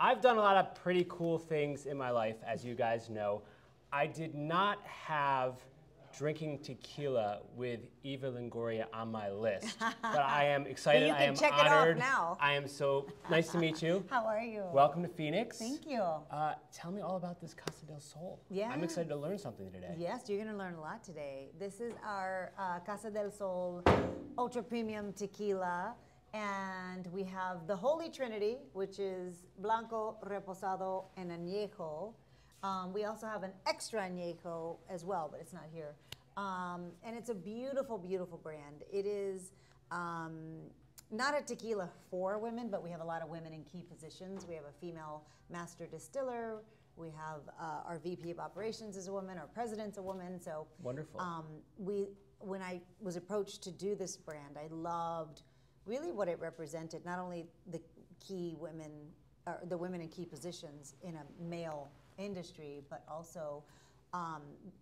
I've done a lot of pretty cool things in my life, as you guys know. I did not have drinking tequila with Eva Longoria on my list, but I am excited. You I can am check honored. it off now. I am so nice to meet you. How are you? Welcome to Phoenix. Thank you. Tell me all about this Casa del Sol. Yeah. I'm excited to learn something today. Yes, you're going to learn a lot today. This is our Casa del Sol Ultra Premium Tequila. And we have the Holy Trinity, which is Blanco, Reposado, and Añejo. We also have an extra Añejo as well, but it's not here. And it's a beautiful, beautiful brand. It is not a tequila for women, but we have a lot of women in key positions. We have a female master distiller. We have our VP of operations is a woman, our president's a woman. So wonderful. When I was approached to do this brand, I loved really what it represented, not only the key women, or the women in key positions in a male industry, but also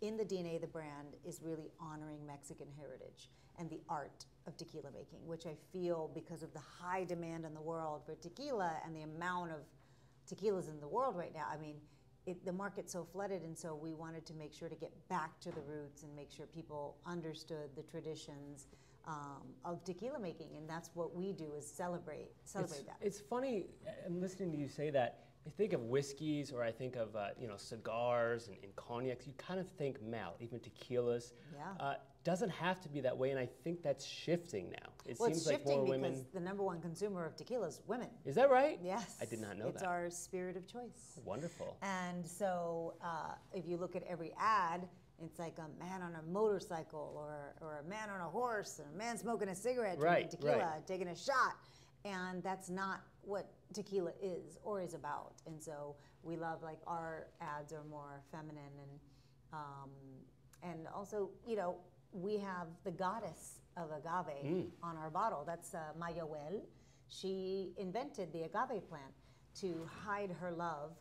in the DNA of the brand is really honoring Mexican heritage and the art of tequila making, which I feel because of the high demand in the world for tequila and the amount of tequilas in the world right now. I mean, the market's so flooded, and so we wanted to make sure to get back to the roots and make sure people understood the traditions of tequila making, and that's what we do is celebrate that. It's funny, I'm listening to you say that. I think of whiskeys, or I think of cigars and cognacs. You kind of think male, even tequilas. Yeah. Doesn't have to be that way, and I think that's shifting now. It Well, seems it's like more shifting women. because the number one consumer of tequila is women. Is that right? Yes. I did not know that. It's our spirit of choice. Wonderful. And so if you look at every ad, it's like a man on a motorcycle or a man on a horse and a man smoking a cigarette, drinking tequila, taking a shot. And that's not what tequila is or is about. And so we love, like, our ads are more feminine, and also, we have the goddess of agave on our bottle. That's Mayawel. She invented the agave plant to hide her love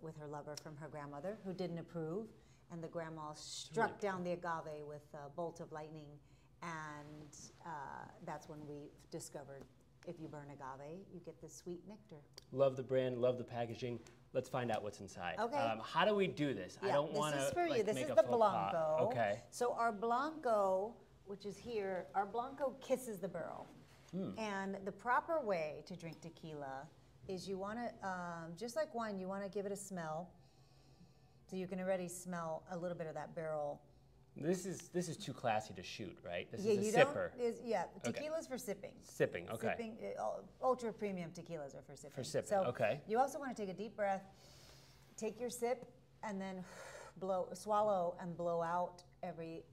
with her lover from her grandmother, who didn't approve. And the grandma struck down the agave with a bolt of lightning. And that's when we discovered if you burn agave, you get this sweet nectar. Love the brand, love the packaging. Let's find out what's inside. Okay. How do we do this? Yeah, I don't want to This is for you. This make is a the faux Blanco. pas. Okay. So our Blanco, which is here, our Blanco kisses the barrel. And the proper way to drink tequila is you want to, just like wine, you want to give it a smell. So you can already smell a little bit of that barrel. This is too classy to shoot, right? This Yeah, is a you sipper. Tequila's for sipping. Sipping, okay. Sipping, ultra premium tequilas are for sipping. For sipping, so okay. You also want to take a deep breath, take your sip, and then swallow and blow out every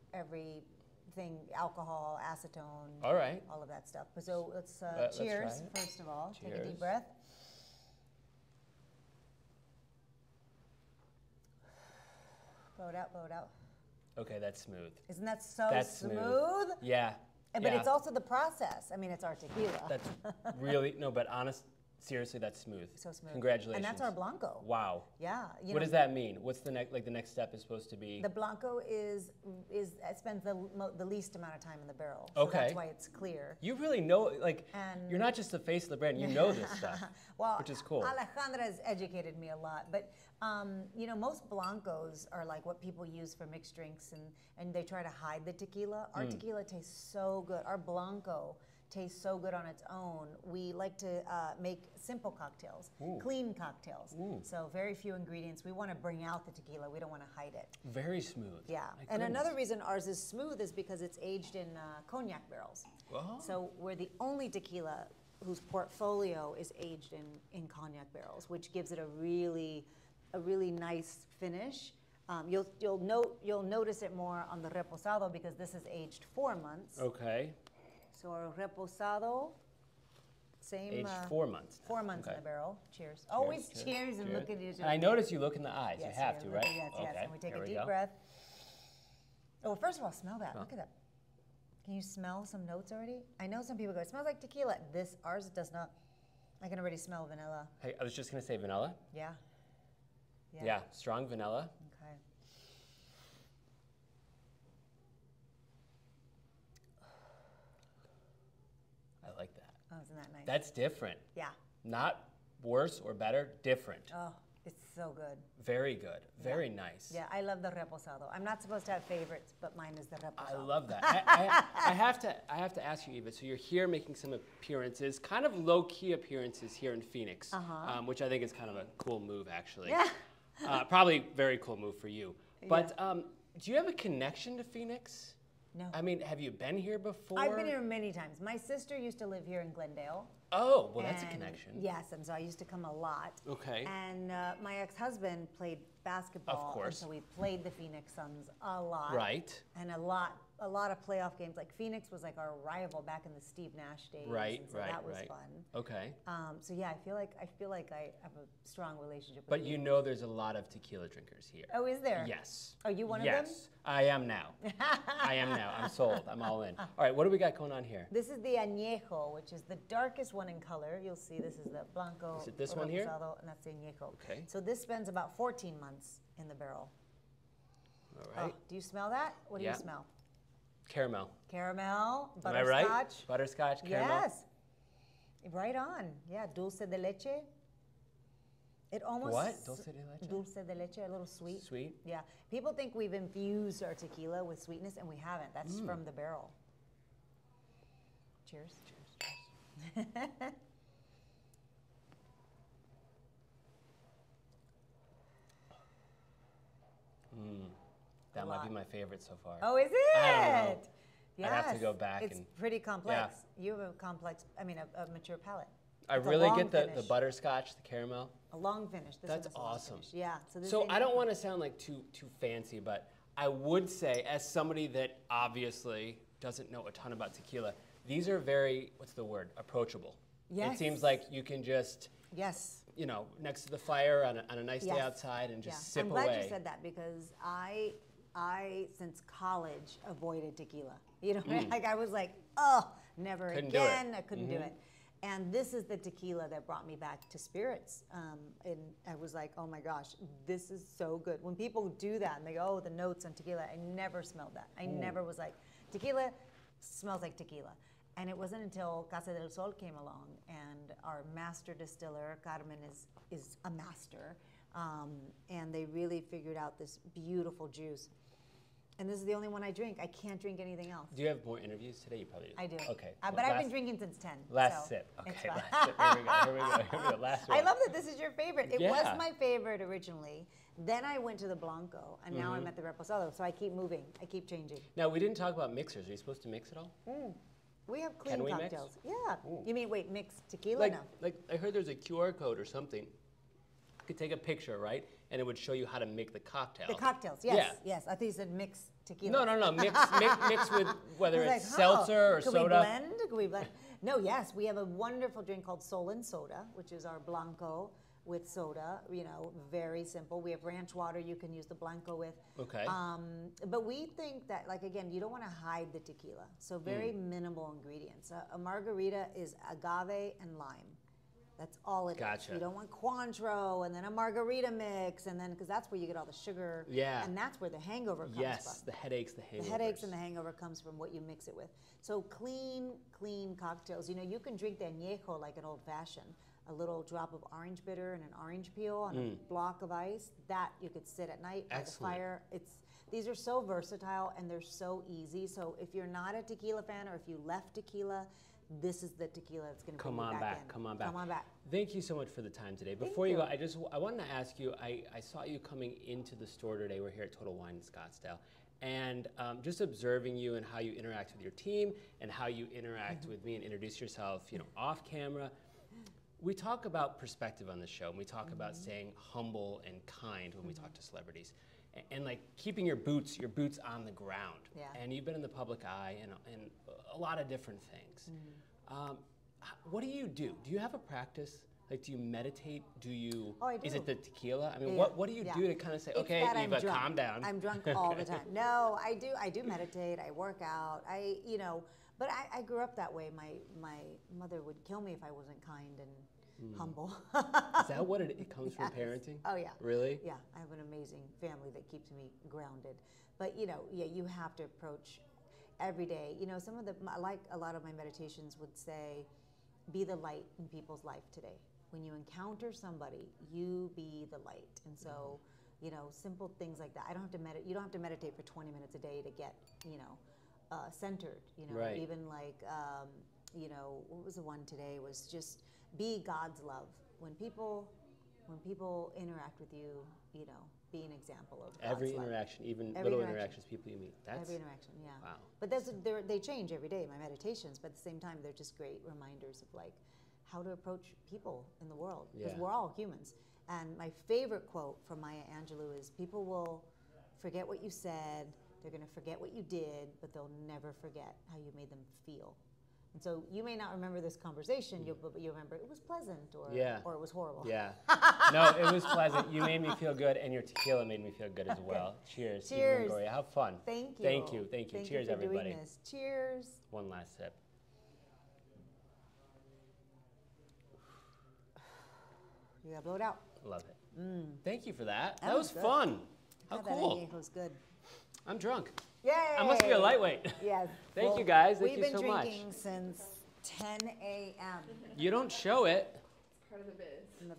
thing, alcohol, acetone, all right, all of that stuff. So let's cheers, first of all. Cheers. Take a deep breath. Blow it out, blow it out. Okay, that's smooth. Isn't that so smooth? Yeah. But it's also the process. I mean, it's our tequila. That's really, no, but seriously, that's smooth. So smooth. Congratulations. And that's our Blanco. Wow. Yeah. What does that mean? What's the next step is supposed to be? The Blanco it spends the least amount of time in the barrel. So okay. That's why it's clear. You really know, you're not just the face of the brand, you know this stuff, well, which is cool. Alejandra has educated me a lot, but most Blancos are like what people use for mixed drinks, and they try to hide the tequila. Our tequila tastes so good. Our Blanco tastes so good on its own. We like to make simple cocktails, clean cocktails. So very few ingredients. We want to bring out the tequila. We don't want to hide it. Very smooth. Yeah. And another reason ours is smooth is because it's aged in cognac barrels. Oh. So we're the only tequila whose portfolio is aged in cognac barrels, which gives it a really nice finish. You'll notice it more on the reposado because this is aged 4 months. Okay. So our reposado, same. Aged 4 months. 4 months in the barrel. Cheers. Cheers. Always cheers and look at each other. And I notice you look in the eyes. Yes, you have to, right? Yes, yes. Okay. And we take Here a we deep go. breath. Oh, well, first of all, smell that. Look at that. Can you smell some notes already? I know some people go, it smells like tequila. Ours does not. I can already smell vanilla. Hey, I was just going to say vanilla. Yeah. Yeah, strong vanilla. Okay. I like that. Oh, isn't that nice? That's different. Yeah. Not worse or better? Different. Oh, it's so good. Very good. Very nice. Yeah, I love the reposado. I'm not supposed to have favorites, but mine is the reposado. I love that. I have to ask you, Eva. So you're here making some appearances, kind of low-key appearances here in Phoenix, which I think is kind of a cool move, actually. Yeah. Probably very cool move for you. But do you have a connection to Phoenix? No. I mean, have you been here before? I've been here many times. My sister used to live here in Glendale. Oh, well, that's a connection. Yes, and so I used to come a lot. Okay. And my ex-husband played basketball. Of course. And so we played the Phoenix Suns a lot. Right. And a lot of playoff games. Like Phoenix was like our rival back in the Steve Nash days. Right, and so right, that was right. fun. Okay. So yeah, I feel like I have a strong relationship with But you know there's a lot of tequila drinkers here. Oh, is there? Yes. Are you one of them? Yes, I am now. I am now. I'm sold. I'm all in. All right, what do we got going on here? This is the añejo, which is the darkest one in color. You'll see this is the blanco. Is it this one here? Reposado, and that's the añejo. Okay. So this spends about 14 months in the barrel. All right. Oh, do you smell that? What do you smell? Caramel. Caramel, Am I butterscotch. right? Butterscotch, caramel. Yes. Right on. Yeah, dulce de leche. It almost What? Dulce de leche? Dulce de leche, a little sweet. Sweet? Yeah. People think we've infused our tequila with sweetness, and we haven't. That's from the barrel. Cheers. Cheers. That might be my favorite so far. Oh, is it? I don't know. Yes. I'd have to go back It's and- pretty complex. You have a complex, I mean, a mature palate. I It's a really long get the finish. butterscotch, the caramel. A long finish. This That's one is a long awesome. finish. Yeah. So, this So is I don't want to sound like too fancy, but I would say, as somebody that obviously doesn't know a ton about tequila, these are very, what's the word, approachable. Yes. It seems like you can just, Yes. you know, next to the fire on a nice day Yes. outside and just Yeah. sip I'm away. glad you said that because I since college avoided tequila. You know, like I was like, oh, never Couldn't do it. again. I couldn't do it. And this is the tequila that brought me back to spirits. And I was like, oh my gosh, this is so good. When people do that and they go, oh, the notes on tequila, I never smelled that. I never was like, tequila smells like tequila. And it wasn't until Casa del Sol came along and our master distiller, Carmen, is a master. And they really figured out this beautiful juice. And this is the only one I drink. I can't drink anything else. Do you have more interviews today? You probably do. I do. Okay. But I've been drinking since 10. Last so sip. it's Okay, fine. last sip. Here we go. Here we go. Here we go. Last one. I love that this is your favorite. It was Yeah. my favorite originally. Then I went to the Blanco, and now I'm at the Reposado. So I keep moving. I keep changing. Now, we didn't talk about mixers. Are you supposed to mix it all? We have clean Can we mix? cocktails. Yeah. You mean, wait, mix tequila? Like, No. like I heard there's a QR code or something. You could take a picture, right? And it would show you how to make the cocktail. The cocktails, yes. Yeah. Yes. I think you said mix tequila. No. Mix with whether I was it's like, seltzer or Can soda. we blend? Can we blend? No, yes. We have a wonderful drink called Sol and Soda, which is our Blanco with soda, you know, very simple. We have ranch water you can use the Blanco with. Okay. But we think that, like, again, you don't want to hide the tequila. So very minimal ingredients. A margarita is agave and lime. That's all it is. Gotcha. You don't want Cointreau and then a margarita mix, and then, because that's where you get all the sugar. Yeah. And that's where the hangover comes from. Yes, the headaches, the hangovers. The headaches and the hangover comes from what you mix it with. So clean cocktails. You know, you can drink the añejo like an old fashioned. A little drop of orange bitter and an orange peel on a block of ice. That you could sit at night by the fire. These are so versatile and they're so easy. So if you're not a tequila fan or if you left tequila, this is the tequila that's going to bring you back in. Come on back. Come on back. Thank you so much for the time today. Thank Before you go, you. I wanted to ask you, I saw you coming into the store today. We're here at Total Wine in Scottsdale. And just observing you and how you interact with your team and how you interact with me and introduce yourself, you know, off camera. We talk about perspective on this show, and we talk about staying humble and kind when we talk to celebrities, and like keeping your boots on the ground. Yeah. And you've been in the public eye and a lot of different things. What do you do? Do you have a practice? Like, do you meditate? Do you? Oh, I do. Is it the tequila? I mean, Yeah. what do you do to kind of say, It's okay, that I'm Eva, drunk. calm down? I'm drunk all the time. No, I do meditate. I work out. But I grew up that way. My mother would kill me if I wasn't kind and humble. Is that what it comes from parenting? Oh yeah. Really? Yeah, I have an amazing family that keeps me grounded. But you have to approach every day. You know, like a lot of my meditations would say, be the light in people's life today. when you encounter somebody, you be the light. And so, you know, simple things like that. I don't have to you don't have to meditate for 20 minutes a day to get, you know, centered. You know, Right. even like, you know, what was the one today? Was just be God's love. When people interact with you, you know, be an example of God's Every love. interaction, even Every little interaction. interactions, people you meet. That's Every interaction, yeah. wow. But they change every day, my meditations, but at the same time, they're just great reminders of like how to approach people in the world, because Yeah. we're all humans. And my favorite quote from Maya Angelou is, people will forget what you said, they're going to forget what you did, but they'll never forget how you made them feel. And so you may not remember this conversation, but you remember it was pleasant or it was horrible. Yeah. No, it was pleasant. You made me feel good, and your tequila made me feel good as well. Cheers. Cheers. Eva Longoria. Have fun. Thank you. Thank you. Thank you. Thank Cheers, you for everybody. doing this. Cheers. One last sip. You gotta blow it out. Love it. Thank you for that. That That was was good. fun. How That cool. añejo was good. I'm drunk. Yay! I must be a lightweight. Yes. Thank you, guys. Thank We've you been so much. drinking since 10 a.m. You don't show it. Part of the biz. I'm about